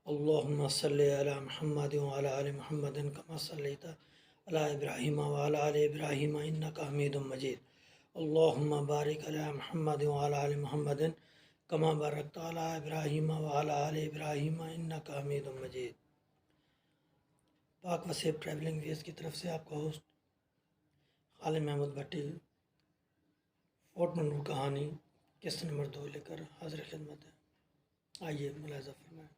اللهم صل على محمد وعلى آل محمد كما صليت على إبراهيم وعلى آل إبراهيم إنك حميد مجيد. اللهم بارك على محمد وعلى آل محمد كما باركت على إبراهيم وعلى آل إبراهيم إنك حميد مجيد. پاک وسیب ٹریولنگ ویز کی طرف سے آپ کا ہوسٹ خالد محمود بھٹی فورٹ منرو کہانی قسط نمبر 2 لے کر حاضر خدمت ہے. آئیے ملاحظہ فرمائیں.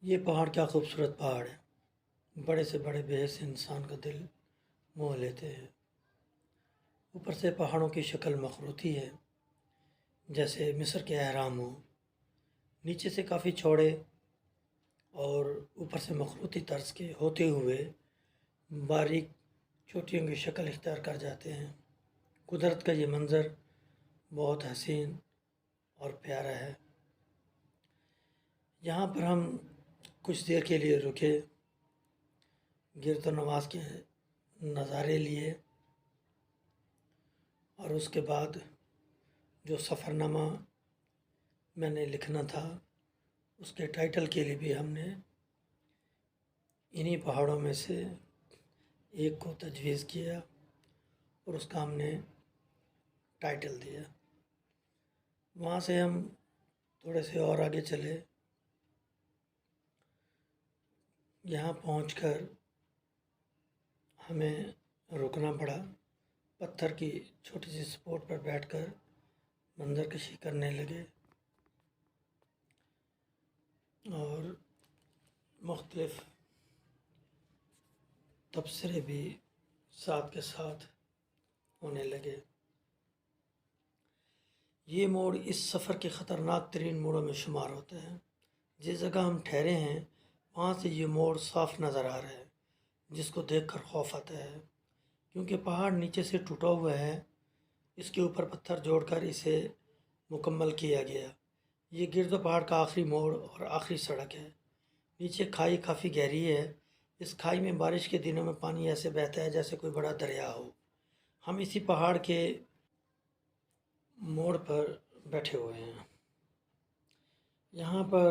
یہ پہاڑ کیا خوبصورت پہاڑ ہے. بڑے سے بڑے بحث انسان کا دل موہ لیتے ہیں. اوپر سے پہاڑوں کی شکل مخروطی ہے جیسے مصر کے اہرام ہوں. نیچے سے کافی چوڑے اور اوپر سے مخروطی طرز کے ہوتے ہوئے باریک چوٹیوں کی شکل اختیار کر جاتے ہیں. قدرت کا یہ منظر بہت حسین اور پیارا ہے. یہاں پر ہم کچھ دیر کے لیے رکے، گرد و نواز کے نظارے لیے، اور اس کے بعد جو سفر نامہ میں نے لکھنا تھا اس کے ٹائٹل کے لیے بھی ہم نے انہی پہاڑوں میں سے ایک کو تجویز کیا اور اس کا ہم نے ٹائٹل دیا. وہاں سے ہم تھوڑے سے اور آگے چلے. یہاں پہنچ کر ہمیں رکنا پڑا. پتھر کی چھوٹی سی سپورٹ پر بیٹھ کر منظر کشی کرنے لگے اور مختلف تبصرے بھی ساتھ کے ساتھ ہونے لگے. یہ موڑ اس سفر کے خطرناک ترین موڑوں میں شمار ہوتا ہے. جس جگہ ہم ٹھہرے ہیں وہاں سے یہ موڑ صاف نظر آ رہا ہے، جس کو دیکھ کر خوف آتا ہے کیونکہ پہاڑ نیچے سے ٹوٹا ہوا ہے. اس کے اوپر پتھر جوڑ کر اسے مکمل کیا گیا. یہ گرد پہاڑ کا آخری موڑ اور آخری سڑک ہے. نیچے کھائی کافی گہری ہے. اس کھائی میں بارش کے دنوں میں پانی ایسے بہتا ہے جیسے کوئی بڑا دریا ہو. ہم اسی پہاڑ کے موڑ پر بیٹھے ہوئے ہیں. یہاں پر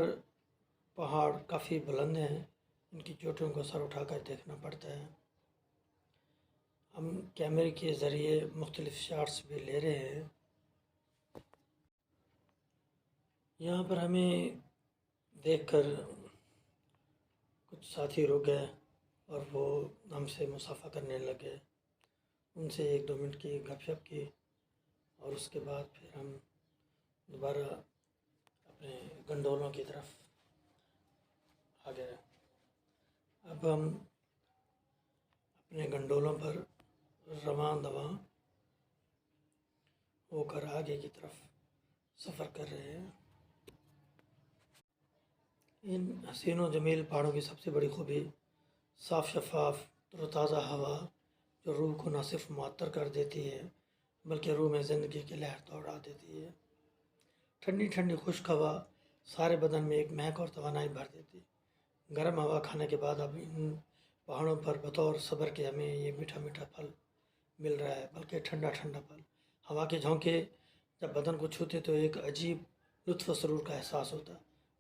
پہاڑ کافی بلند ہیں. ان کی چوٹیوں کو سر اٹھا کر دیکھنا پڑتا ہے. ہم کیمرے کے ذریعے مختلف شاٹس بھی لے رہے ہیں. یہاں پر ہمیں دیکھ کر کچھ ساتھی رک گئے اور وہ ہم سے مصافحہ کرنے لگے. ان سے 1-2 منٹ کی گپ شپ کی اور اس کے بعد پھر ہم دوبارہ اپنے گنڈولوں کی طرف آ گئے. اب ہم اپنے گنڈولوں پر رواں دواں ہو کر آگے کی طرف سفر کر رہے ہیں. ان حسین و جمیل پہاڑوں کی سب سے بڑی خوبی صاف شفاف تر و تازہ ہوا جو روح کو نہ صرف معطر کر دیتی ہے بلکہ روح میں زندگی کی لہر دوڑا دیتی ہے. ٹھنڈی ٹھنڈی خشک ہوا سارے بدن میں ایک مہک اور توانائی بھر دیتی. گرم ہوا کھانے کے بعد اب ان پہاڑوں پر بطور صبر کے ہمیں یہ میٹھا میٹھا پھل مل رہا ہے، بلکہ ٹھنڈا ٹھنڈا پھل. ہوا کے جھونکے جب بدن کو چھوتے تو ایک عجیب لطف و سرور کا احساس ہوتا.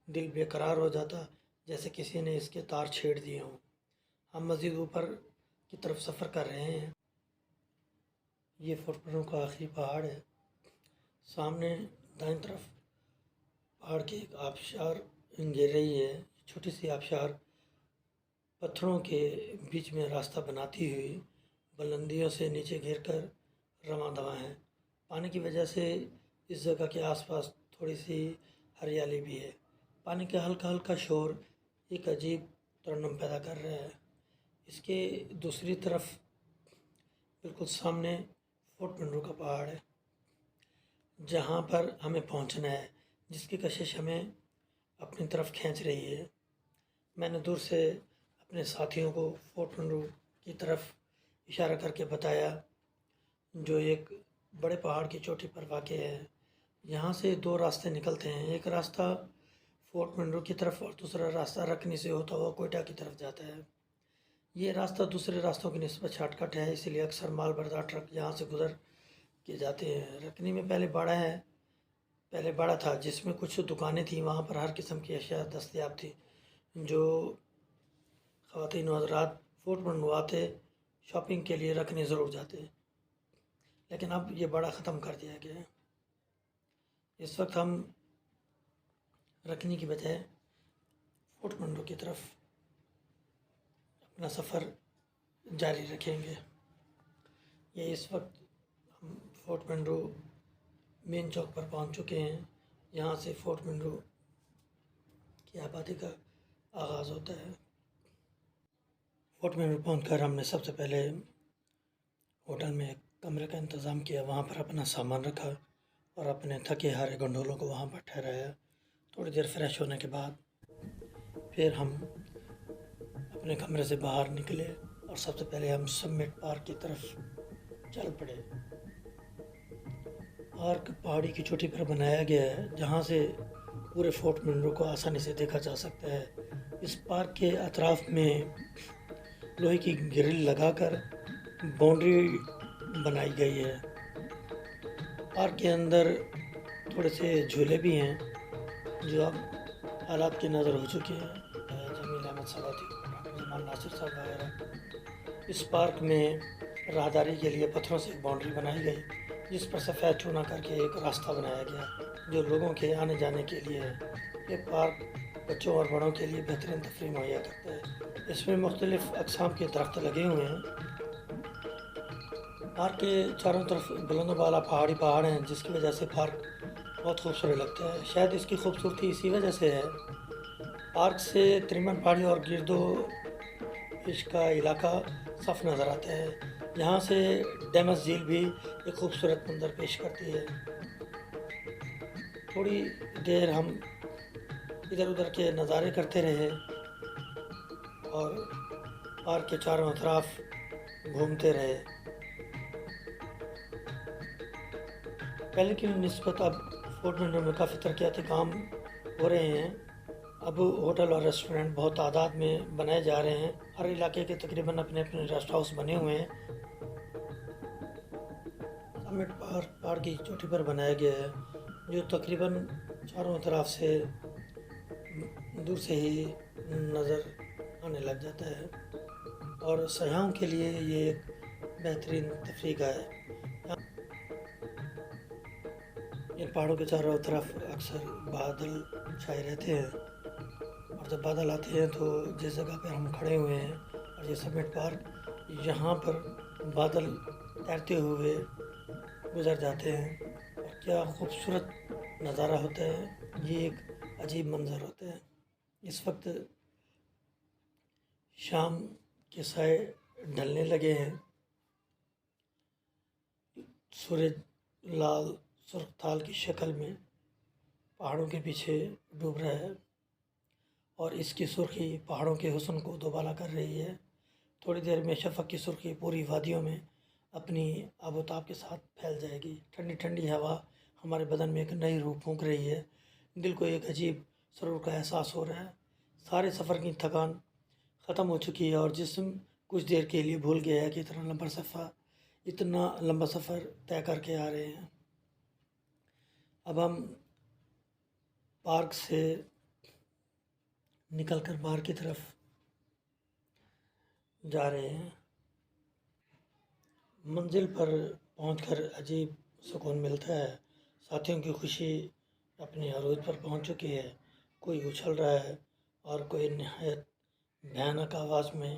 دل بے قرار ہو جاتا جیسے کسی نے اس کے تار چھیڑ دیے ہوں. ہم مزید اوپر کی طرف سفر کر رہے ہیں. یہ فورٹ منرو کا آخری پہاڑ ہے. سامنے دائیں طرف پہاڑ کی ایک آبشار گر رہی ہے. چھوٹی سی آبشار پتھروں کے بیچ میں راستہ بناتی ہوئی بلندیوں سے نیچے گر کر رواں دواں ہے. پانی کی وجہ سے اس جگہ کے آس پاس تھوڑی سی ہریالی بھی ہے. پانی کا ہلکا ہلکا شور ایک عجیب ترنم پیدا کر رہا ہے. اس کے دوسری طرف بالکل سامنے فورٹ منرو کا پہاڑ ہے جہاں پر ہمیں پہنچنا ہے، جس کی کشش ہمیں اپنی طرف کھینچ رہی ہے. میں نے دور سے اپنے ساتھیوں کو فورٹ منرو کی طرف اشارہ کر کے بتایا جو ایک بڑے پہاڑ کی چوٹی پر واقع ہے. یہاں سے 2 راستے نکلتے ہیں. ایک راستہ فورٹ منرو کی طرف اور دوسرا راستہ رکنی سے ہوتا ہوا کوئٹہ کی طرف جاتا ہے. یہ راستہ دوسرے راستوں کی نسبت شارٹ کٹ ہے، اس لیے اکثر مال بردار ٹرک یہاں سے گزر کے جاتے ہیں. رکنی میں پہلے باڑہ ہے پہلے بڑا تھا، جس میں کچھ دکانیں تھیں، وہاں پر ہر قسم کی اشیاء دستیاب تھی جو خواتین و حضرات فورٹ منڈو آتے شاپنگ کے لیے رکھنے ضرور جاتے، لیکن اب یہ بڑا ختم کر دیا گیا ہے۔ اس وقت ہم رکھنے کی بجائے فورٹ منڈو کی طرف اپنا سفر جاری رکھیں گے۔ یہ اس وقت ہم فورٹ منڈو مین چوک پر پہنچ چکے ہیں۔ یہاں سے فورٹ منڈو کی آبادی کا آغاز ہوتا ہے۔ فورٹ منڈو پہنچ کر ہم نے سب سے پہلے ہوٹل میں ایک کمرے کا انتظام کیا، وہاں پر اپنا سامان رکھا اور اپنے تھکے ہارے گنڈولوں کو وہاں پر ٹھہرایا۔ تھوڑی دیر فریش ہونے کے بعد پھر ہم اپنے کمرے سے باہر نکلے اور سب سے پہلے ہم سمٹ پارک کی طرف چل پڑے۔ پارک پہاڑی کی چوٹی پر بنایا گیا ہے، جہاں سے پورے فورٹ منڈو کو آسانی سے دیکھا جا سکتا ہے۔ اس پارک کے اطراف میں لوہے کی گرل لگا کر باؤنڈری بنائی گئی ہے۔ پارک کے اندر تھوڑے سے جھولے بھی ہیں جو اب حالات کی نظر ہو چکے ہیں، جمیل احمد سوادی، ڈاکٹر جمال ناصر صاحب وغیرہ۔ اس پارک میں راہداری کے لیے پتھروں سے ایک باؤنڈری بنائی گئی، جس پر سفید چونا کر کے ایک راستہ بنایا گیا جو لوگوں کے آنے جانے کے لیے ہے۔ یہ پارک بچوں اور بڑوں کے لیے بہترین تفریح مہیا کرتا ہے۔ اس میں مختلف اقسام کے درخت لگے ہوئے ہیں۔ پارک کے چاروں طرف بلند و بالا پہاڑ ہیں، جس کی وجہ سے پارک بہت خوبصورت لگتا ہے۔ شاید اس کی خوبصورتی اسی وجہ سے ہے۔ پارک سے تریمن پہاڑی اور گرد و پیش کا علاقہ صاف نظر آتا ہے۔ یہاں سے ڈیمس جھیل بھی ایک خوبصورت منظر پیش کرتی ہے۔ تھوڑی دیر ہم ادھر ادھر کے نظارے کرتے رہے اور پارک کے چاروں اطراف گھومتے رہے۔ پہلے کی نسبت اب فورٹ منڈو میں کافی ترقیاتی کام ہو رہے ہیں۔ اب ہوٹل اور ریسٹورنٹ بہت تعداد میں بنائے جا رہے ہیں۔ ہر علاقے کے تقریباً اپنے ریسٹ ہاؤس بنے ہوئے ہیں۔ سمٹ پارک پہاڑ کی چوٹی پر بنایا گیا ہے، جو تقریباً چاروں اطراف سے دور سے ہی نظر آنے لگ جاتا ہے اور سیاحوں کے لیے یہ ایک بہترین تفریح گاہ ہے۔ ان پہاڑوں کے چاروں طرف اکثر بادل چھائے رہتے ہیں، اور جب بادل آتے ہیں تو جس جگہ پہ ہم کھڑے ہوئے ہیں اور یہ سمٹ پارک، یہاں پر بادل تیرتے ہوئے گزر جاتے ہیں اور کیا خوبصورت نظارہ ہوتا ہے۔ یہ ایک عجیب منظر ہوتا ہے۔ اس وقت شام کے سائے ڈھلنے لگے ہیں، سورج لال سرخ تال کی شکل میں پہاڑوں کے پیچھے ڈوب رہا ہے اور اس کی سرخی پہاڑوں کے حسن کو دوبالا کر رہی ہے۔ تھوڑی دیر میں شفق کی سرخی پوری وادیوں میں اپنی آب و تاب کے ساتھ پھیل جائے گی۔ ٹھنڈی ٹھنڈی ہوا ہمارے بدن میں ایک نئی روح پھونک رہی ہے۔ دل کو ایک عجیب سرور کا احساس ہو رہا ہے۔ سارے سفر کی تھکان ختم ہو چکی ہے اور جسم کچھ دیر کے لیے بھول گیا ہے کہ اتنا لمبا سفر طے کر کے آ رہے ہیں۔ اب ہم پارک سے نکل کر باہر کی طرف جا رہے ہیں۔ منزل پر پہنچ کر عجیب سکون ملتا ہے۔ ساتھیوں کی خوشی اپنے عروج پر پہنچ چکی ہے۔ کوئی اچھل رہا ہے اور کوئی نہایت بھیانک آواز میں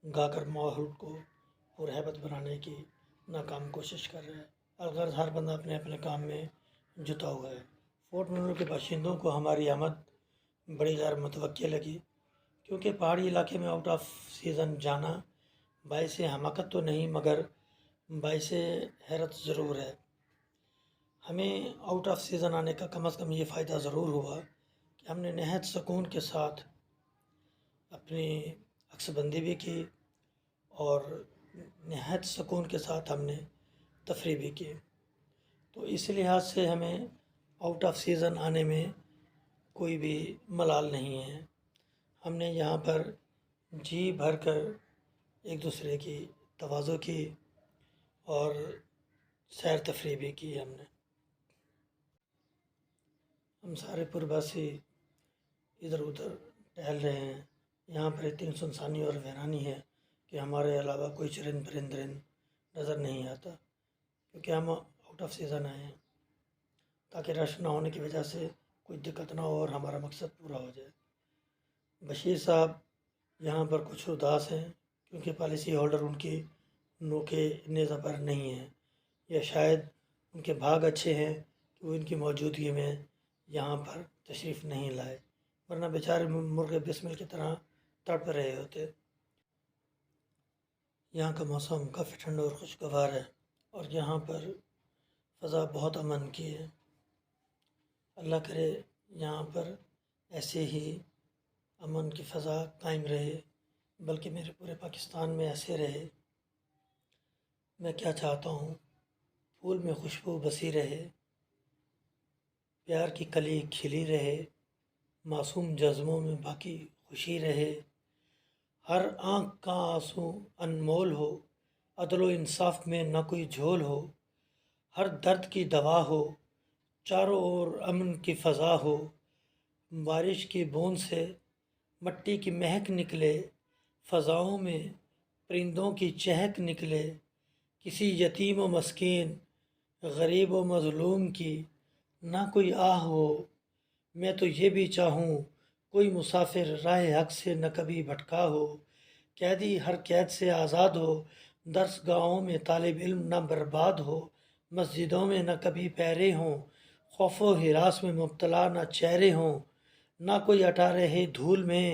گا کر ماحول کو پرہیبت بنانے کی ناکام کوشش کر رہا ہے۔ الغرض ہر بندہ اپنے اپنے کام میں جٹا ہوا ہے۔ فورٹ منڈو کے باشندوں کو ہماری آمد بڑی غیر متوقع لگی، کیونکہ پہاڑی علاقے میں آؤٹ آف سیزن جانا باعث حماقت تو نہیں مگر باعث حیرت ضرور ہے۔ ہمیں آؤٹ آف سیزن آنے کا کم از کم یہ فائدہ ضرور ہوا کہ ہم نے نہایت سکون کے ساتھ اپنی عکس بندی بھی کی اور نہایت سکون کے ساتھ ہم نے تفریح بھی کی۔ تو اس لحاظ سے ہمیں آؤٹ آف سیزن آنے میں کوئی بھی ملال نہیں ہے۔ ہم نے یہاں پر جی بھر کر ایک دوسرے کی تواضع کی اور سیر تفریح بھی کی ہم نے۔ ہم سارے پرواسی ادھر ادھر ٹہل رہے ہیں، یہاں پر اتنی سنسانی اور ویرانی ہے کہ ہمارے علاوہ کوئی چرند پرند نظر نہیں آتا، کیونکہ ہم آؤٹ آف سیزن آئے ہیں، تاکہ رش نہ ہونے کی وجہ سے کوئی دقت نہ ہو اور ہمارا مقصد پورا ہو جائے۔ بشیر صاحب یہاں پر کچھ اداس ہیں کیونکہ پالیسی ہولڈر ان کی نوکے نیزہ پر نہیں ہیں، یا شاید ان کے بھاگ اچھے ہیں کہ وہ ان کی موجودگی میں یہاں پر تشریف نہیں لائے، ورنہ بیچارے مرغے بسمل کی طرح تڑپ رہے ہوتے۔ یہاں کا موسم کافی ٹھنڈا اور خوشگوار ہے، اور یہاں پر فضا بہت امن کی ہے۔ اللہ کرے یہاں پر ایسے ہی امن کی فضا قائم رہے، بلکہ میرے پورے پاکستان میں ایسے رہے۔ میں کیا چاہتا ہوں، پھول میں خوشبو بسی رہے، پیار کی کلی کھلی رہے، معصوم جذبوں میں باقی خوشی رہے، ہر آنکھ کا آنسو انمول ہو، عدل و انصاف میں نہ کوئی جھول ہو، ہر درد کی دوا ہو، چاروں اور امن کی فضا ہو، بارش کی بوند سے مٹی کی مہک نکلے، فضاؤں میں پرندوں کی چہک نکلے، کسی یتیم و مسکین، غریب و مظلوم کی نہ کوئی آہ ہو۔ میں تو یہ بھی چاہوں کوئی مسافر راہ حق سے نہ کبھی بھٹکا ہو، قیدی ہر قید سے آزاد ہو، درس گاہوں میں طالب علم نہ برباد ہو، مسجدوں میں نہ کبھی پیرے ہوں، خوف و ہراس میں مبتلا نہ چہرے ہوں، نہ کوئی اٹا رہے دھول میں،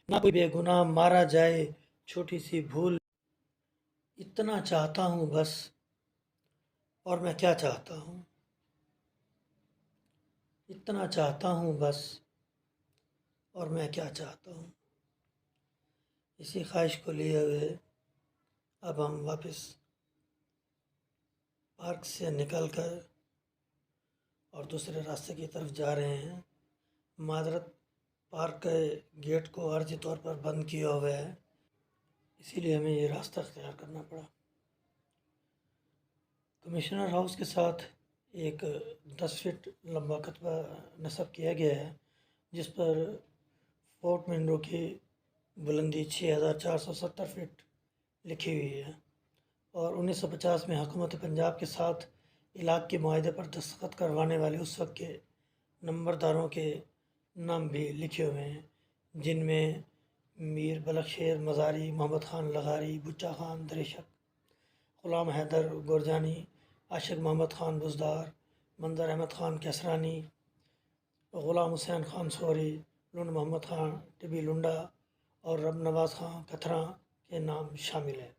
نہ کوئی بے گناہ مارا جائے چھوٹی سی بھول۔ اتنا چاہتا ہوں بس، اور میں کیا چاہتا ہوں، اتنا چاہتا ہوں بس، اور میں کیا چاہتا ہوں۔ اسی خواہش کو لیے ہوئے اب ہم واپس پارک سے نکل کر اور دوسرے راستے کی طرف جا رہے ہیں۔ معذرت، پارک کے گیٹ کو عارضی طور پر بند کیا ہوا ہے، اسی لیے ہمیں یہ راستہ اختیار کرنا پڑا۔ کمشنر ہاؤس کے ساتھ ایک 10 فٹ لمبا کتبہ نصب کیا گیا ہے، جس پر فورٹ منرو کی بلندی 6470 فٹ لکھی ہوئی ہے، اور 1950 میں حکومت پنجاب کے ساتھ علاق کے معاہدے پر دستخط کروانے والے اس وقت کے نمبرداروں کے نام بھی لکھے ہوئے ہیں، جن میں میر بلخ شیر مزاری، محمد خان لغاری، بچہ خان دریشک، غلام حیدر گورجانی، عاشق محمد خان بزدار، منظر احمد خان کیسرانی، غلام حسین Khan sorry, لنڈ Muhammad Khan tubby Linda اور رب نواز خان کتھراں کے نام شامل ہیں۔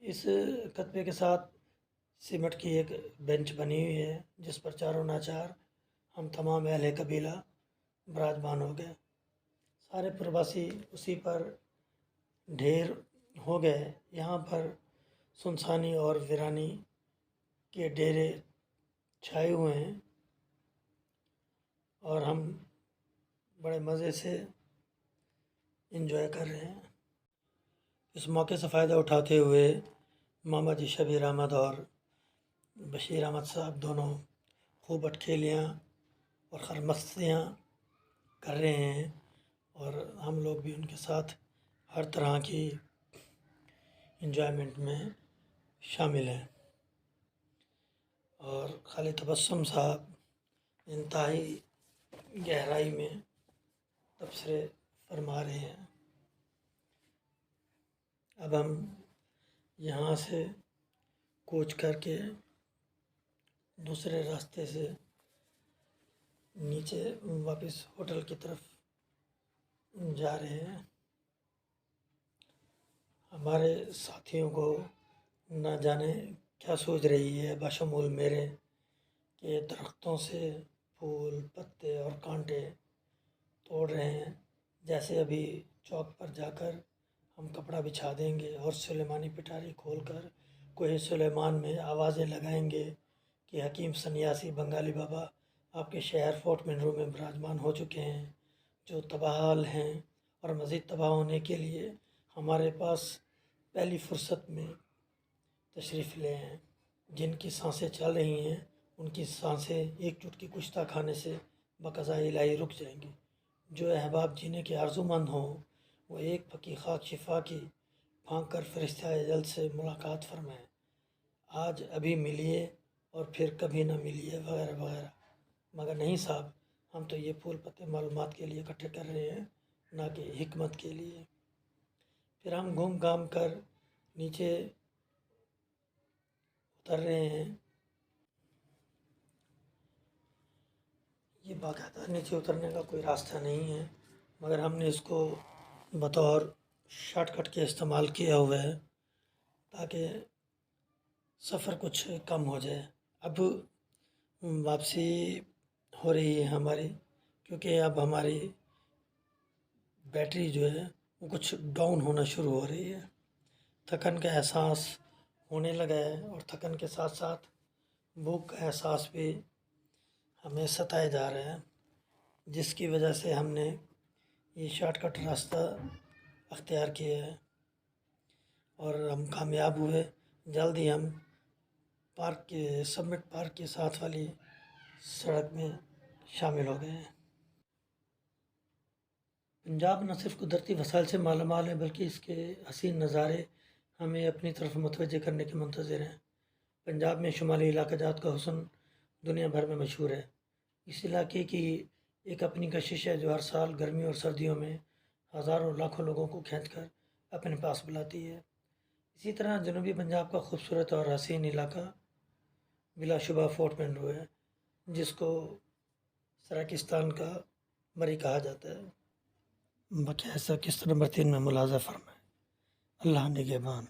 اس کتبے کے ساتھ سیمٹ کی ایک بینچ بنی ہوئی ہے، جس پر چاروں ناچار ہم تمام اہل قبیلہ براجمان ہو گئے۔ سارے پرواسی اسی پر ڈھیر ہو گئے۔ یہاں پر سنسانی اور ویرانی کے ڈیرے چھائے ہوئے ہیں، اور ہم بڑے مزے سے انجوائے کر رہے ہیں۔ اس موقع سے فائدہ اٹھاتے ہوئے ماما جی شبیر احمد اور بشیر احمد صاحب دونوں خوب اٹکھیلیاں اور خرمستیاں کر رہے ہیں، اور ہم لوگ بھی ان کے ساتھ ہر طرح کی انجوائمنٹ میں شامل ہیں۔ اور خالد تبسم صاحب انتہائی گہرائی میں تبصرے فرما رہے ہیں۔ اب ہم یہاں سے کوچ کر کے دوسرے راستے سے نیچے واپس ہوٹل کی طرف جا رہے ہیں۔ ہمارے ساتھیوں کو نہ جانے کیا سوچ رہی ہے، بشمول میرے، کہ درختوں سے پھول، پتے اور کانٹے توڑ رہے ہیں، جیسے ابھی چوک پر جا کر ہم کپڑا بچھا دیں گے اور سلیمانی پٹاری کھول کر کوہ سلیمان میں آوازیں لگائیں گے کہ حکیم سنیاسی بنگالی بابا آپ کے شہر فورٹ منرو میں براجمان ہو چکے ہیں، جو تباہ حال ہیں، اور مزید تباہ ہونے کے لیے ہمارے پاس پہلی فرصت میں تشریف لے ہیں۔ جن کی سانسیں چل رہی ہیں، ان کی سانسیں ایک چٹکی کشتہ کھانے سے بقضاء الہی رک جائیں گی۔ جو احباب جینے کے آرزو مند ہوں وہ ایک پکی خاک شفا کی پھانک کر فرشتہ اجل سے ملاقات فرمائیں۔ آج ابھی ملیے اور پھر کبھی نہ ملیے وغیرہ وغیرہ۔ مگر نہیں صاحب، ہم تو یہ پھول پتے معلومات کے لیے اکٹھے کر رہے ہیں، نہ کہ حکمت کے لیے۔ پھر ہم گھوم گھام کر نیچے اتر رہے ہیں۔ یہ باقاعدہ نیچے اترنے کا کوئی راستہ نہیں ہے، مگر ہم نے اس کو بطور شارٹ کٹ کے استعمال کیا ہوا ہے تاکہ سفر کچھ کم ہو جائے۔ اب واپسی ہو رہی ہے ہماری، کیونکہ اب ہماری بیٹری جو ہے وہ کچھ ڈاؤن ہونا شروع ہو رہی ہے۔ تھکن کا احساس ہونے لگا ہے، اور تھکن کے ساتھ ساتھ بھوک کا احساس بھی ہمیں ستائے جا رہا ہے، جس کی وجہ سے ہم نے یہ شارٹ کٹ راستہ اختیار کیا ہے، اور ہم کامیاب ہوئے۔ جلد ہی ہم سبمٹ پارک کے ساتھ والی سڑک میں شامل ہو گئے ہیں۔ پنجاب نہ صرف قدرتی وسائل سے مالا مال ہے، بلکہ اس کے حسین نظارے ہمیں اپنی طرف متوجہ کرنے کے منتظر ہیں۔ پنجاب میں شمالی علاقہ جات کا حسن دنیا بھر میں مشہور ہے۔ اس علاقے کی ایک اپنی کشش ہے جو ہر سال گرمیوں اور سردیوں میں ہزاروں لاکھوں لوگوں کو کھینچ کر اپنے پاس بلاتی ہے۔ اسی طرح جنوبی پنجاب کا خوبصورت اور حسین علاقہ بلا شبہ فورٹ پنڈو ہے، جس کو سراکستان کا مری کہا جاتا ہے۔ بقیہ ایسا قسط نمبر 3 میں ملاحظہ فرمائیں۔ اللہ نگہبان۔